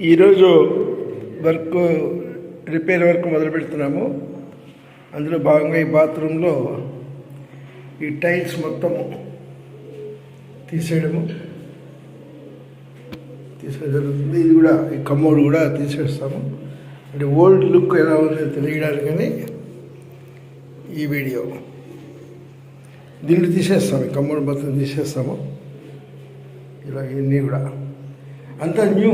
ఈరోజు work repair work మొదలు పెడుతున్నాము. అందులో భాగంగా ఈ బాత్రూంలో ఈ టైల్స్ మొత్తము తీసేయడం జరుగుతుంది. ఇది కూడా ఈ కమ్మోడ్ కూడా తీసేస్తాము. అంటే ఓల్డ్ లుక్ ఎలా ఉందో తెలియడానికని ఈ వీడియో. దీన్ని తీసేస్తాము, ఈ కమ్మోడ్ మొత్తం తీసేస్తాము. ఇలా ఇవన్నీ కూడా అంతా న్యూ.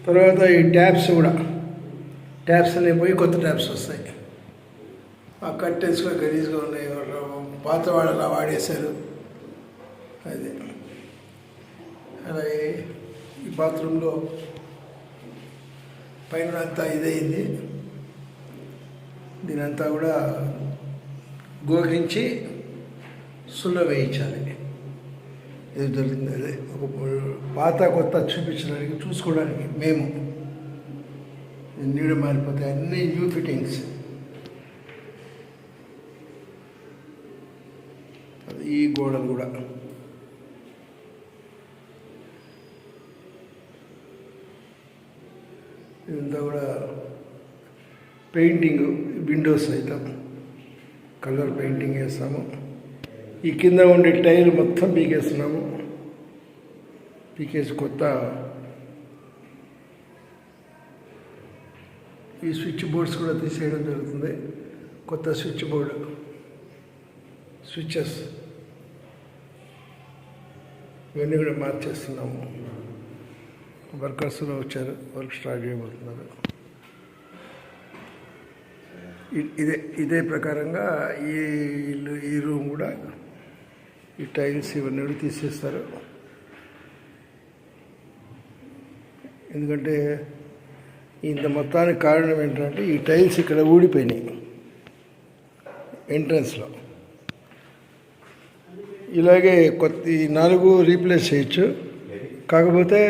తర్వాత ఈ ట్యాప్స్ కూడా, ట్యాప్స్ అనేవి పోయి కొత్త ట్యాప్స్ వస్తాయి. ఆ కర్టెన్స్ కూడా గలీజ్గా ఉన్నాయి, పాత వాళ్ళు అలా వాడేశారు. అది అలాగే ఈ బాత్రూంలో పైన అంతా ఇదయింది. దీనంతా కూడా గోకించి సుల్ల వేయించాలి. ఇది జరుగుతుంది. అదే ఒక పాత కొత్త చూపించడానికి, చూసుకోవడానికి మేము నీడ మారిపోతాయి. అన్నీ న్యూ ఫిట్టింగ్స్. ఈ గోడలు కూడా ఇదంతా కూడా పెయింటింగ్, విండోస్ అయితే కలర్ పెయింటింగ్ వేస్తాము. ఈ కింద ఉండే టైల్ మొత్తం పీకేస్తున్నాము. పీకేసి కొత్త ఈ స్విచ్ బోర్డ్స్ కూడా తీసేయడం జరుగుతుంది. కొత్త స్విచ్ బోర్డు, స్విచెస్ ఇవన్నీ కూడా మార్చేస్తున్నాము. వర్కర్స్ వచ్చారు, వర్క్ స్టార్ట్ చేయబోతున్నారు. ఇదే ప్రకారంగా ఈ ఇల్లు, ఈ రూమ్ కూడా ఈ టైల్స్ ఇవన్నీ కూడా తీసేస్తారు. ఎందుకంటే ఇంత మొత్తానికి కారణం ఏంటంటే ఈ టైల్స్ ఇక్కడ ఊడిపోయినాయి ఎంట్రన్స్లో. ఇలాగే కొత్త 4 రీప్లేస్ చేయొచ్చు. కాకపోతే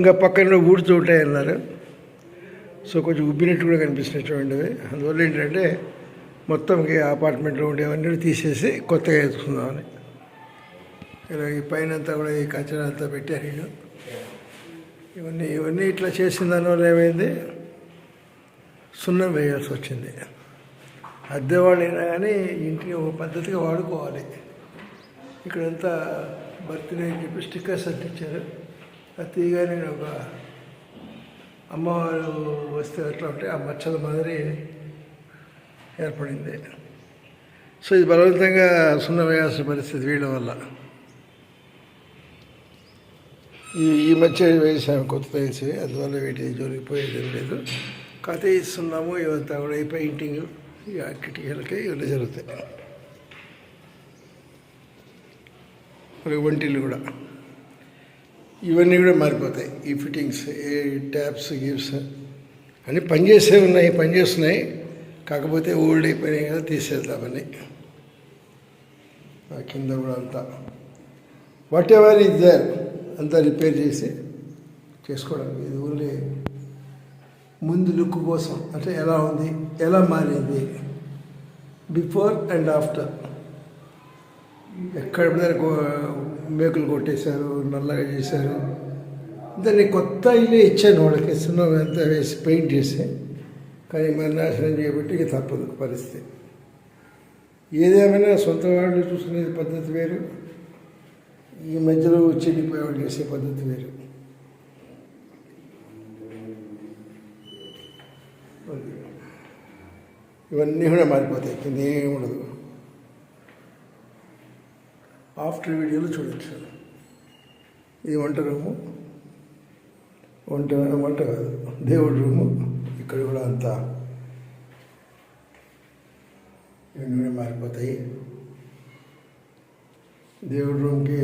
ఇంకా పక్కన ఊడుతూ ఉంటాయి అన్నారు. సో కొంచెం ఉబ్బినట్టు కూడా కనిపిస్తున్నటువంటివి. అందువల్ల ఏంటంటే మొత్తం అపార్ట్మెంట్లో ఉండేవన్నీ తీసేసి కొత్తగా వేసుకుందామని. ఇలా ఈ పైన అంతా కూడా ఈ కచరా అంతా పెట్టారు వీళ్ళు. ఇవన్నీ ఇట్లా చేసిన దానివల్ల ఏమైంది, సున్నం వేయాల్సి వచ్చింది. అద్దెవాళ్ళు అయినా కానీ ఇంటిని ఒక పద్ధతిగా వాడుకోవాలి. ఇక్కడంతా బర్త్డే అని చెప్పి స్టిక్కర్స్ అంటించారు. అది తీయగానే ఒక అమ్మవారు వస్తే ఎట్లా ఉంటే ఆ మచ్చల మాదిరి ఏర్పడింది. సో ఇది బలవంతంగా సున్నం వేయాల్సిన పరిస్థితి వీళ్ళ వల్ల. ఈ మధ్య వేసాము, కొత్త వేసి, అందువల్ల వీటి జోలిపోయేది ఏం లేదు. కాకపోతే ఇస్తున్నాము. ఇవంతా కూడా ఈ పెయింటింగ్, ఈ కిటికీలకి ఇవన్నీ జరుగుతాయి. మరి వంటిల్లు కూడా ఇవన్నీ కూడా మారిపోతాయి. ఈ ఫిట్టింగ్స్, ఈ ట్యాప్స్, గివ్స్ అన్నీ పనిచేస్తున్నాయి. కాకపోతే ఓల్డ్ అయిపోయినాయి కదా, తీసేద్దామని. కింద కూడా అంతా వాట్ ఎవర్ ఈజ్ దేర్ అంతా రిపేర్ చేసి చేసుకోవడానికి. ఇది ఓన్లీ ముందు లుక్ కోసం, అంటే ఎలా ఉంది, ఎలా మారింది, బిఫోర్ అండ్ ఆఫ్టర్. ఎక్కడ మేకులు కొట్టేశారు, నల్లగా చేశారు. దాన్ని కొత్త ఇల్లు ఇచ్చాను వాళ్ళకి, సున్నం అంతా వేసి పెయింట్ చేసి. కానీ మరి నాశనం చేయబట్టి ఇక తప్పదు పరిస్థితి. ఏదేమైనా సొంత వాళ్ళు చూసుకునే పద్ధతి వేరు, ఈ మధ్యలో చెడిపోయేవాళ్ళు చేసే పద్ధతి వేరు. ఇవన్నీ కూడా మారిపోతాయి, కింద ఏమి ఉండదు. ఆఫ్టర్ వీడియోలో చూడొచ్చు. ఇది వంట రూము, వంట కాదు, దేవుడి రూము. ఇక్కడ కూడా అంతా ఇవన్నీ కూడా మారిపోతాయి. దేవుడి రూమ్కి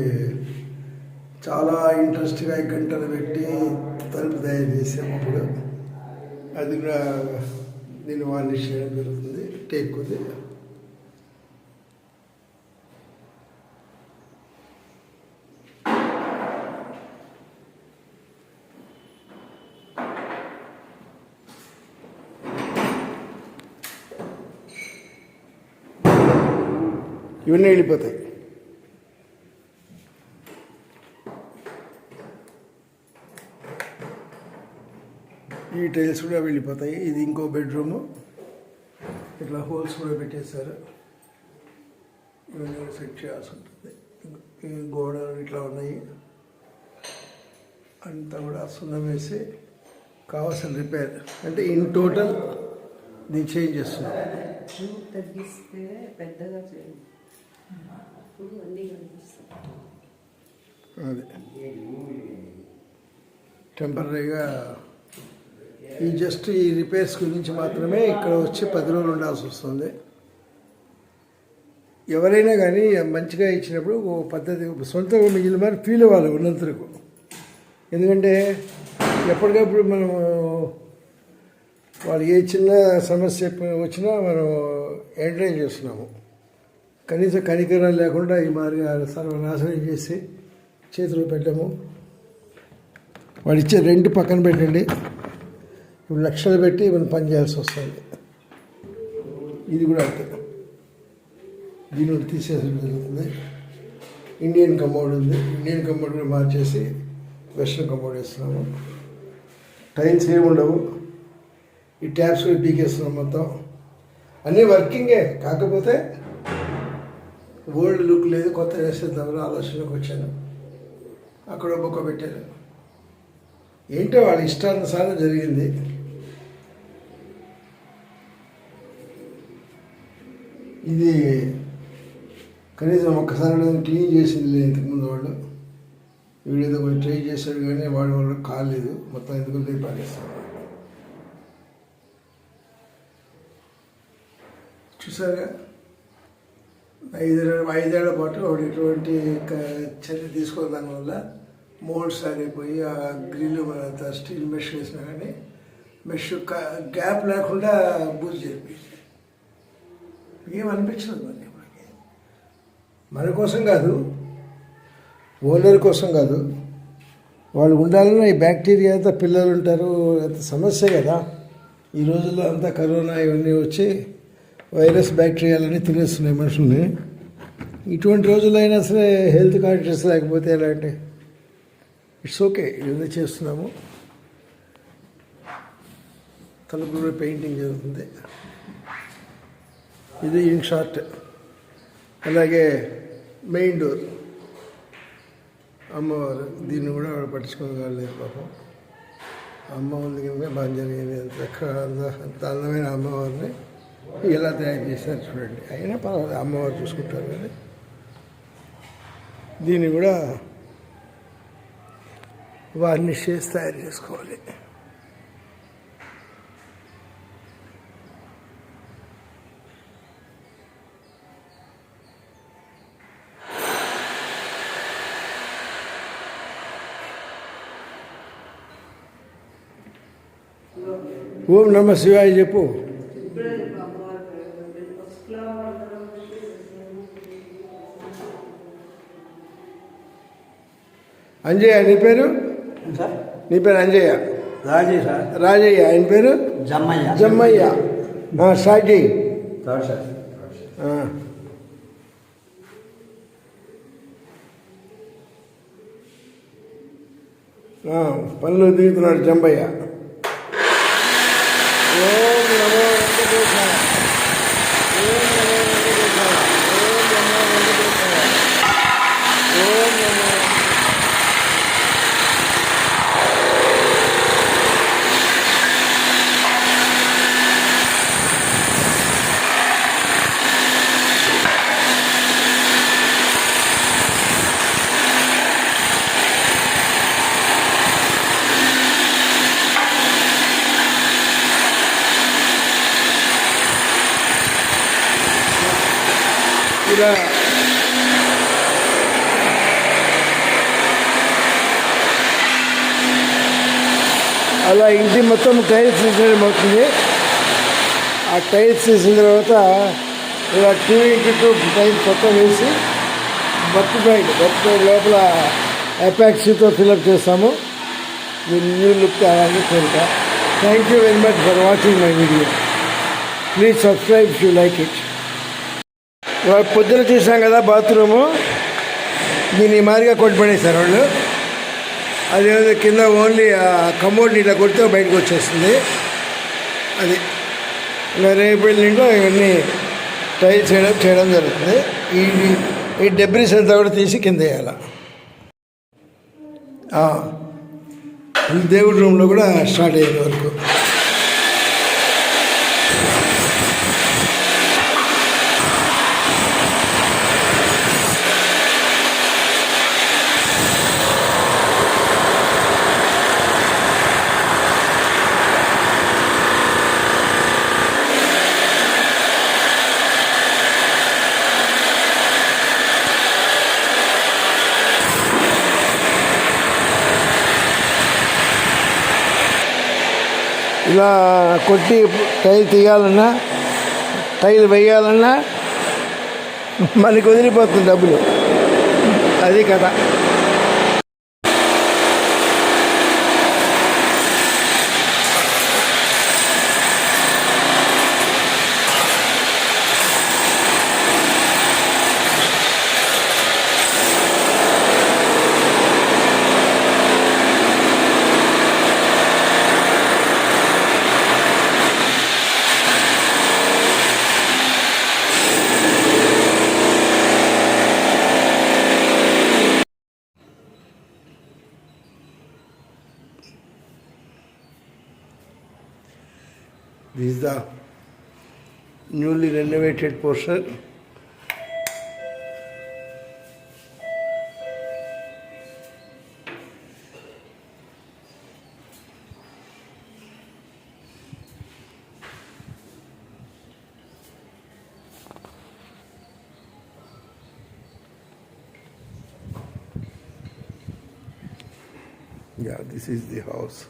చాలా ఇంట్రెస్ట్గా గంటలు పెట్టి తలుపు తయారు చేసాము. అప్పుడు అది కూడా దీన్ని వార్నిష్ చేయడం జరుగుతుంది. టేక్ ఉంది. ఇవన్నీ వెళ్ళిపోతాయి. ఈ టైల్స్ కూడా వెళ్ళిపోతాయి. ఇది ఇంకో బెడ్రూము, ఇట్లా హోల్స్ కూడా పెట్టేశారు. ఇవన్నీ కూడా సెట్ చేయాల్సి ఉంటుంది. ఈ గోడలు ఇట్లా ఉన్నాయి, అంతా కూడా సున్నం వేసి కావాల్సిన రిపేర్ అంటే ఇన్ టోటల్ దీన్ని చేంజ్ చేస్తున్నాం. తగ్గిస్తే పెద్దగా చేయండి. అది టెంపరీగా ఈ జస్ట్ ఈ రిపేర్స్ గురించి మాత్రమే ఇక్కడ వచ్చి 10 రోజులు ఉండాల్సి వస్తుంది. ఎవరైనా కానీ మంచిగా ఇచ్చినప్పుడు ఓ పద్ధతి సొంతంగా మిగిలిన మరి ఫీల్ అవ్వాలి ఉన్నంతరకు. ఎందుకంటే ఎప్పటికప్పుడు మనం వాళ్ళు ఏ చిన్న సమస్య వచ్చినా మనం ఎంటర్టైన్ చేస్తున్నాము. కనీసం కనికరం లేకుండా ఈ మాదిరిగా సర్వనాశనం చేసి చేతులు పెట్టము. వాడు ఇచ్చే రెంట్ పక్కన పెట్టండి, ఇప్పుడు లక్షలు పెట్టి మనం పని చేయాల్సి వస్తుంది. ఇది కూడా అంతే, దీని కూడా తీసేయడం జరుగుతుంది. ఇండియన్ కమోడ్ ఉంది, ఇండియన్ కమోడ్ కూడా మార్చేసి వెస్ట్రన్ కమోడ్ వేస్తున్నాము. టైల్స్ ఏమి ఉండవు, ఈ ట్యాప్స్ కూడా పీకేస్తున్నాం. మొత్తం అన్నీ వర్కింగే, కాకపోతే ఓల్డ్ లుక్ లేదు, కొత్త వేసేద్దామని ఆలోచనకు వచ్చాను. అక్కడ బొక్క పెట్టాను. ఏంటో వాళ్ళ ఇష్టానుసారం జరిగింది. ఇది కనీసం ఒక్కసారి క్లీన్ చేసింది లేదు ఇంతకుముందు వాళ్ళు. వీడేదో కొంచెం ట్రై చేశాడు కానీ వాళ్ళు కాలేదు, మొత్తం ఎందుకు పారేస్తాడు. చూసారుగా, 5 ఏళ్ల పాటు వాడు ఎటువంటి చర్య తీసుకోవడం దానివల్ల మోల్డ్స్ ఆగిపోయి ఆ గ్రిల్ మన స్టీల్ మెష్ వేసినా కానీ మెష్ గ్యాప్ లేకుండా బూజు చేరిపోయింది. ఏమనిపించదు మనకి. మన కోసం కాదు, ఓనర్ కోసం కాదు, వాళ్ళు ఉండాలన్నా ఈ బ్యాక్టీరియా అంతా పిల్లలు ఉంటారు, అంత సమస్య కదా. ఈ రోజుల్లో అంతా కరోనా ఇవన్నీ వచ్చి వైరస్ బ్యాక్టీరియాలన్నీ తినేస్తున్నాయి మనుషుల్ని. ఇటువంటి రోజుల్లో అయినా సరే హెల్త్ కాన్షియస్ లేకపోతే ఎలా అంటే ఇట్స్ ఓకే. ఇవన్నీ చేస్తున్నాము. తలుపులో పెయింటింగ్ జరుగుతుంది. ఇది ఇన్ షార్ట్. అలాగే మెయిన్ డోర్ అమ్మవారు, దీన్ని కూడా పట్టించుకోగలేదు పాపం. అమ్మ ఉంది కనుక బాగా జరిగింది. అంత అందమైన అమ్మవారిని ఎలా తయారు చేశారు చూడండి. అయినా పర్వాలేదు, అమ్మవారు చూసుకుంటారు కానీ దీన్ని కూడా వార్నిష్ చేసి తయారు చేసుకోవాలి. ఓం నమ శివాయ చెప్పు. అంజయ్య నీ పేరు? నీ పేరు అంజయ్య? రాజయ్య సార్. రాజయ్య. ఆయన పేరు జమ్మయ్య. జమ్మయ్య. స్టార్ట్ చేయి. పనులు దిగుతున్నాడు జంబయ్య. ఓం నమో వెంకటేశాయ. ఓం నమో వెంకటేశాయ. ఓం నమో వెంకటేశాయ. ఓం నమో. ఇలా అలా ఇంటి మొత్తం టైల్స్ వేసడం అవుతుంది. ఆ టైల్స్ వేసిన తర్వాత ఇలా 2x2 టైల్స్ మొత్తం వేసి బర్త్ బైడ్ లోపల అపాక్సీతో ఫిల్అప్ చేస్తాము. న్యూ లుక్ కావాలని కోరిక. Thank you very much for watching my video. Please subscribe if you like it. పొద్దున చూసాం కదా బాత్రూము, దీన్ని మాదిరిగా కొట్టుపడేశారు వాళ్ళు. అదేవిధంగా కింద ఓన్లీ ఆ కమోడ్ని ఇట్లా కొడితే బయటకు వచ్చేస్తుంది. అది ఇంకా రేపు ఇంట్లో ఇవన్నీ టైల్ చేయడం జరుగుతుంది. ఈ డెబ్రిస్ అంతా కూడా తీసి కింద వేయాలి. దేవుడి రూమ్లో కూడా స్టార్ట్ అయ్యేది వరకు. ఇలా కొట్టి టైల్ తీయాలన్నా టైల్ వేయాలన్నా మనకి వదిలిపోతుంది డబ్బులు. అది కథ. This is the newly renovated portion. Yeah, this is the house.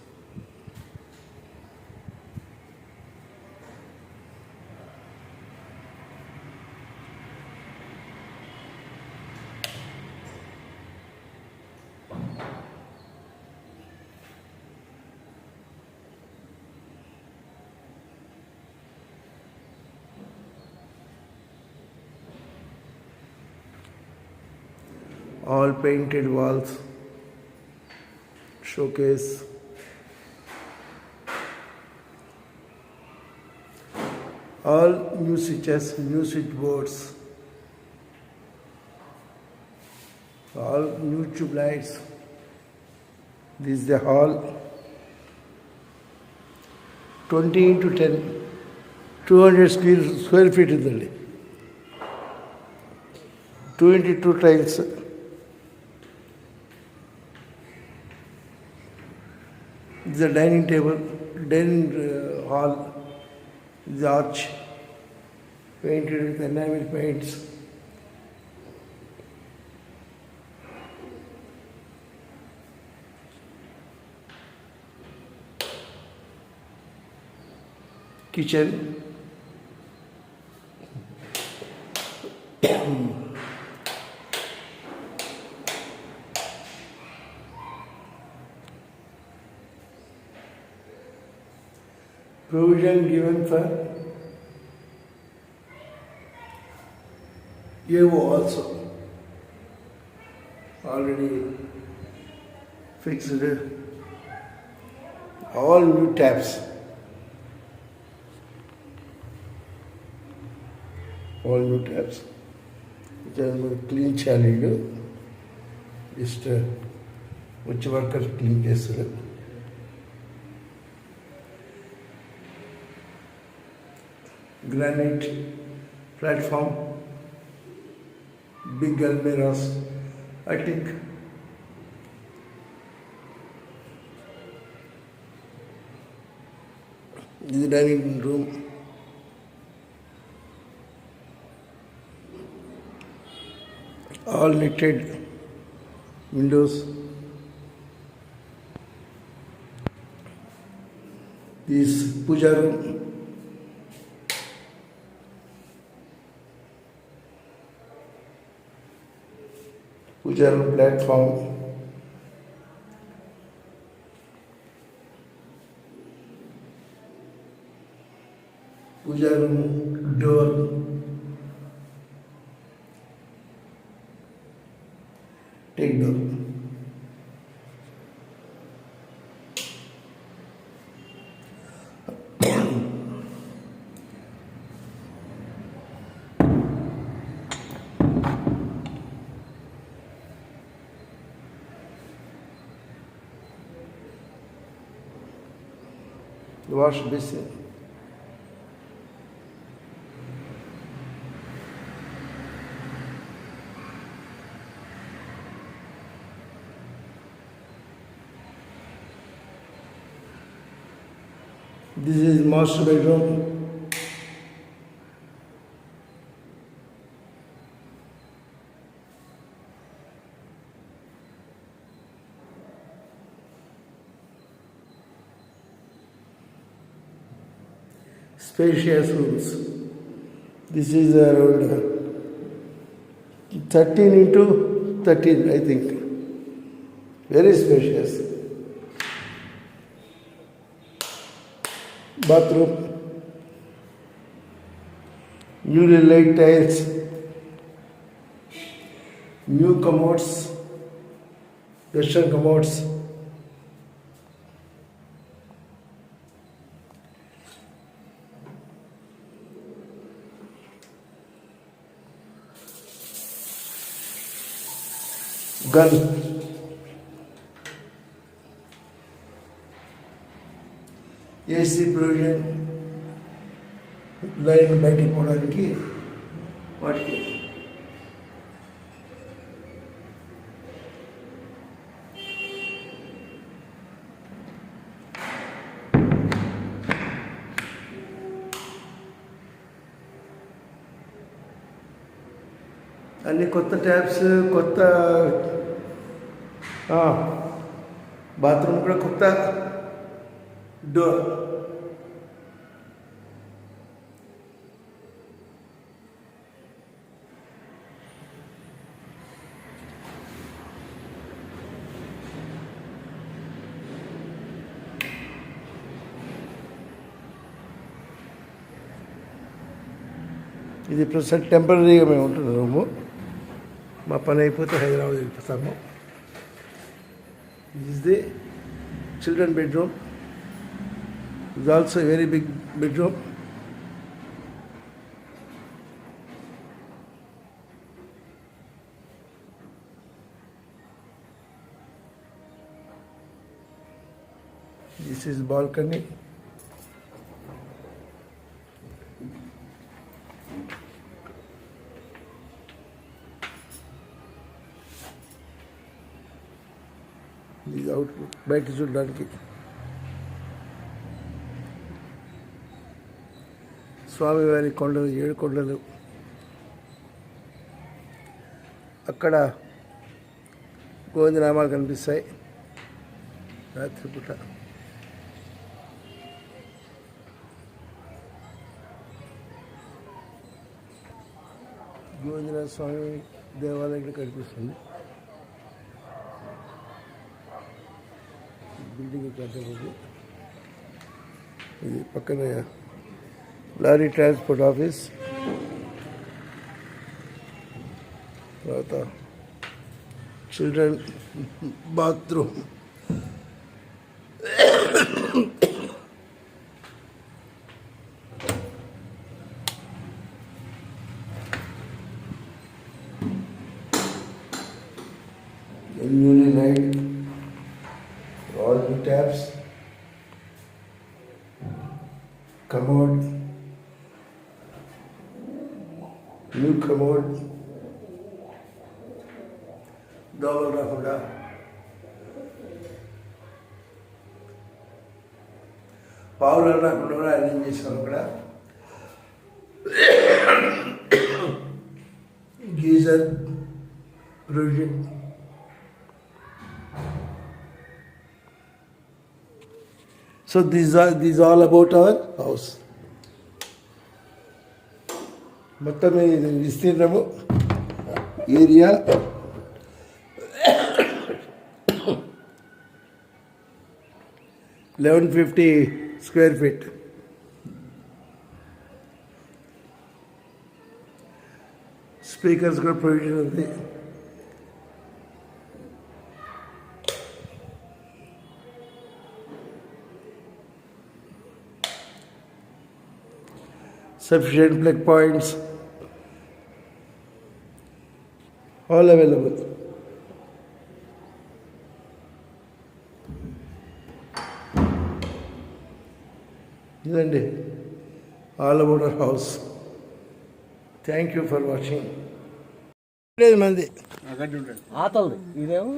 All painted walls, showcase, all new switches, new switchboards, all new tube lights. This is the hall, 20 into 10, 200 square feet idalli, 2 into 2 tiles. This is the dining table, dining hall, the arch, painted with enamel paints. Kitchen. Provision given for AO also. Already fixed. All new taps. All new taps. Just clean channel. Just which worker clean this. Granite platform, big almirahs. I think this is the dining room. All knitted windows. This puja room. Puja room platform. Puja room door. Take door. wash basin. This is master bedroom. Spacious rooms. This is around 13 into 13, I think. Very spacious. Bathroom. Newly laid tiles. New commodes. Western commodes. Gun. AC provision. Line బయటికి పోవడానికి వాటికి అన్ని కొత్త taps, కొత్త bathroom కూడా కొత్త door. ఇది ప్రస్తుతం టెంపరీగా మేము ఉంటున్న రూము. మా పని అయిపోతే హైదరాబాద్ వెళ్ళిపోతాము. Is the children bedroom. Is also very big bedroom. This is balcony. ఇది అవుట్ బయట చూడడానికి. స్వామివారి కొండలు, 7 కొండలు. అక్కడ గోవిందనామాలు కనిపిస్తాయి రాత్రిపూట. గోవిందనాథ స్వామి దేవాలయం ఇక్కడ కనిపిస్తుంది. బిల్డింగ్ కట్టబడి. ఇది పక్కన లారీ ట్రాన్స్పోర్ట్ ఆఫీస్. తర్వాత children bathroom. newly laid all the taps, commode, new commode, double rahoda, power rahoda arrange చేసాం అక్కడ. geyser provision. So these are all about our house. మొత్తం ఇది విస్తీర్ణము ఏరియా 1150 square feet. స్పీకర్స్ కూడా provision ఉంది. Sufficient plug points, all available. ఇదండి all about our house. Thank you for watching. మంది ఆతలది ఇదేమో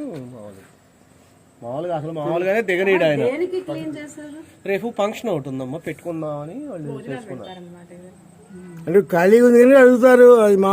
మామూలుగా అసలు మామూలుగానే దిగనీడు ఆయన. దేనికి క్లీన్ చేశారు? రేపు ఫంక్షన్ ఒకటి ఉందమ్మా, పెట్టుకుందామని వాళ్ళు చేసుకున్నారు. అన్నమాట ఇది. అంటే ఖాళీగా ఉంది కానీ అడుగుతారు. అది మా